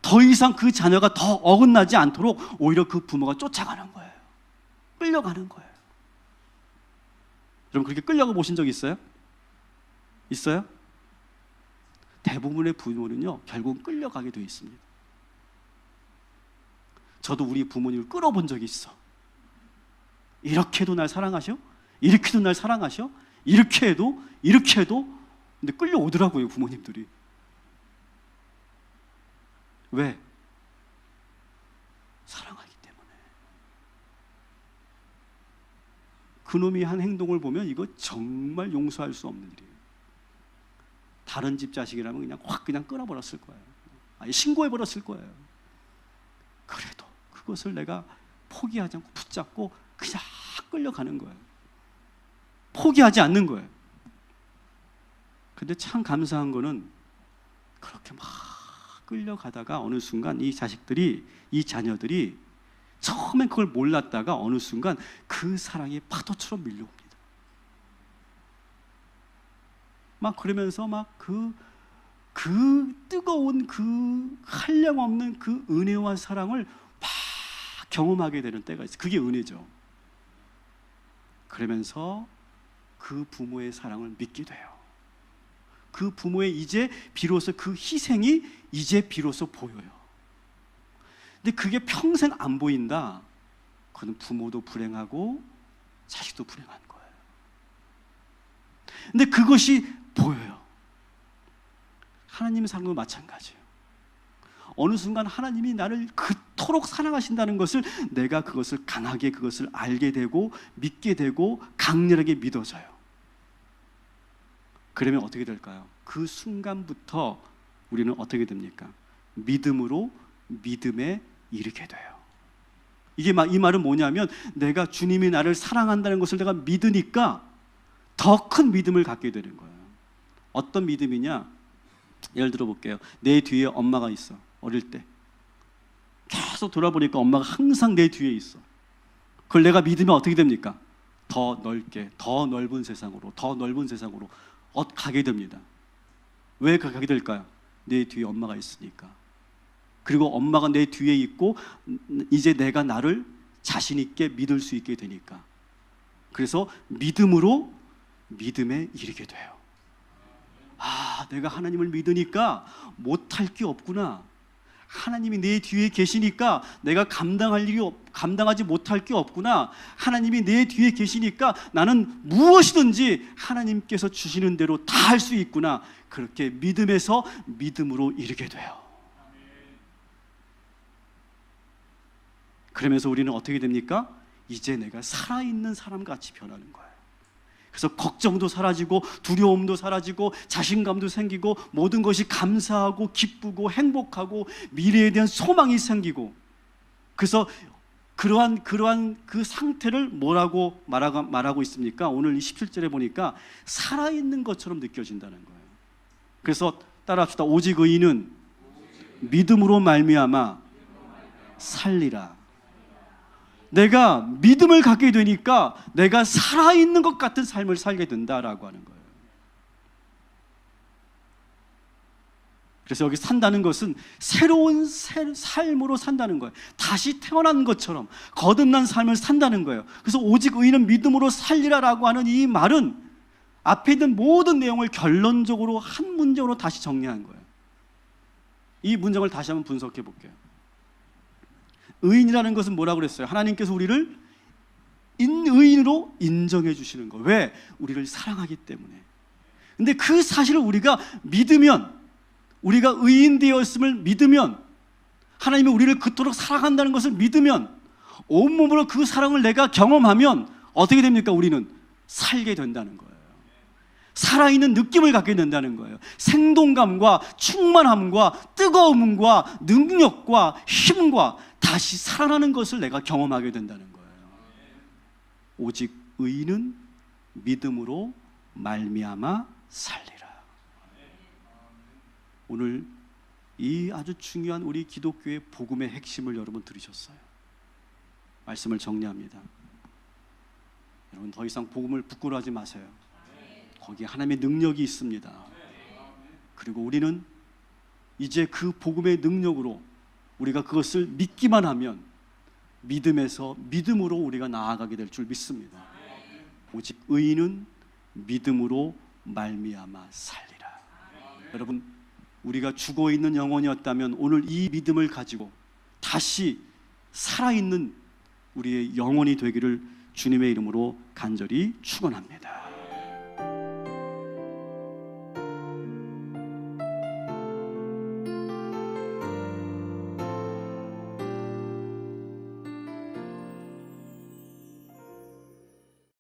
더 이상 그 자녀가 더 어긋나지 않도록 오히려 그 부모가 쫓아가는 거예요. 끌려가는 거예요. 여러분, 그렇게 끌려가 보신 적 있어요? 있어요? 대부분의 부모는요, 결국은 끌려가게 되어 있습니다. 저도 우리 부모님을 끌어본 적이 있어. 이렇게도 날 사랑하셔? 이렇게도 날 사랑하셔? 이렇게 해도? 근데 끌려오더라고요, 부모님들이. 왜? 사랑하기 때문에. 그놈이 한 행동을 보면 이거 정말 용서할 수 없는 일이에요. 다른 집 자식이라면 그냥 확 끊어버렸을 거예요. 아니, 신고해버렸을 거예요. 그래도 그것을 내가 포기하지 않고 붙잡고 그냥 끌려가는 거예요. 포기하지 않는 거예요. 근데 참 감사한 거는 그렇게 막 끌려가다가 어느 순간 이 자녀들이 처음엔 그걸 몰랐다가 어느 순간 그 사랑이 파도처럼 밀려옵니다. 막 그러면서 막 그 뜨거운 그 한량없는 그 은혜와 사랑을 막 경험하게 되는 때가 있어요. 그게 은혜죠. 그러면서 그 부모의 사랑을 믿게 돼요. 그 부모의 이제 비로소 그 희생이 이제 비로소 보여요. 근데 그게 평생 안 보인다. 그건 부모도 불행하고 자식도 불행한 거예요. 근데 그것이 보여요. 하나님의 사랑도 마찬가지예요. 어느 순간 하나님이 나를 그토록 사랑하신다는 것을 내가 그것을 강하게 그것을 알게 되고 믿게 되고 강렬하게 믿어져요. 그러면 어떻게 될까요? 그 순간부터 우리는 어떻게 됩니까? 믿음으로 믿음에 이르게 돼요. 이 말은 뭐냐면 내가 주님이 나를 사랑한다는 것을 내가 믿으니까 더 큰 믿음을 갖게 되는 거예요. 어떤 믿음이냐? 예를 들어 볼게요. 내 뒤에 엄마가 있어. 어릴 때 계속 돌아보니까 엄마가 항상 내 뒤에 있어. 그걸 내가 믿으면 어떻게 됩니까? 더 넓게, 더 넓은 세상으로, 더 넓은 세상으로 가게 됩니다. 왜 가게 될까요? 내 뒤에 엄마가 있으니까. 그리고 엄마가 내 뒤에 있고 이제 내가 나를 자신 있게 믿을 수 있게 되니까. 그래서 믿음으로 믿음에 이르게 돼요. 아, 내가 하나님을 믿으니까 못할 게 없구나. 하나님이 내 뒤에 계시니까 내가 감당하지 못할 게 없구나. 하나님이 내 뒤에 계시니까 나는 무엇이든지 하나님께서 주시는 대로 다 할 수 있구나. 그렇게 믿음에서 믿음으로 이르게 돼요. 그러면서 우리는 어떻게 됩니까? 이제 내가 살아있는 사람같이 변하는 거예요. 그래서 걱정도 사라지고 두려움도 사라지고 자신감도 생기고 모든 것이 감사하고 기쁘고 행복하고 미래에 대한 소망이 생기고, 그래서 그러한 그 상태를 뭐라고 말하고 있습니까? 오늘 17절에 보니까 살아있는 것처럼 느껴진다는 거예요. 그래서 따라합시다. 오직 의인은 믿음으로 말미암아 살리라. 내가 믿음을 갖게 되니까 내가 살아있는 것 같은 삶을 살게 된다라고 하는 거예요. 그래서 여기 산다는 것은 새로운 삶으로 산다는 거예요. 다시 태어난 것처럼 거듭난 삶을 산다는 거예요. 그래서 오직 의인은 믿음으로 살리라라고 하는 이 말은 앞에 있는 모든 내용을 결론적으로 한 문장으로 다시 정리한 거예요. 이 문장을 다시 한번 분석해 볼게요. 의인이라는 것은 뭐라고 그랬어요? 하나님께서 우리를 의인으로 인정해 주시는 거. 왜? 우리를 사랑하기 때문에. 근데 그 사실을 우리가 믿으면, 우리가 의인 되었음을 믿으면, 하나님이 우리를 그토록 사랑한다는 것을 믿으면, 온몸으로 그 사랑을 내가 경험하면 어떻게 됩니까? 우리는 살게 된다는 거예요. 살아있는 느낌을 갖게 된다는 거예요. 생동감과 충만함과 뜨거움과 능력과 힘과 다시 살아나는 것을 내가 경험하게 된다는 거예요. 오직 의인은 믿음으로 말미암아 살리라. 오늘 이 아주 중요한 우리 기독교의 복음의 핵심을 여러분 들으셨어요. 말씀을 정리합니다. 여러분 더 이상 복음을 부끄러워하지 마세요. 거기에 하나님의 능력이 있습니다. 그리고 우리는 이제 그 복음의 능력으로 우리가 그것을 믿기만 하면 믿음에서 믿음으로 우리가 나아가게 될 줄 믿습니다. 오직 의인은 믿음으로 말미암아 살리라. 여러분, 우리가 죽어있는 영혼이었다면 오늘 이 믿음을 가지고 다시 살아있는 우리의 영혼이 되기를 주님의 이름으로 간절히 축원합니다.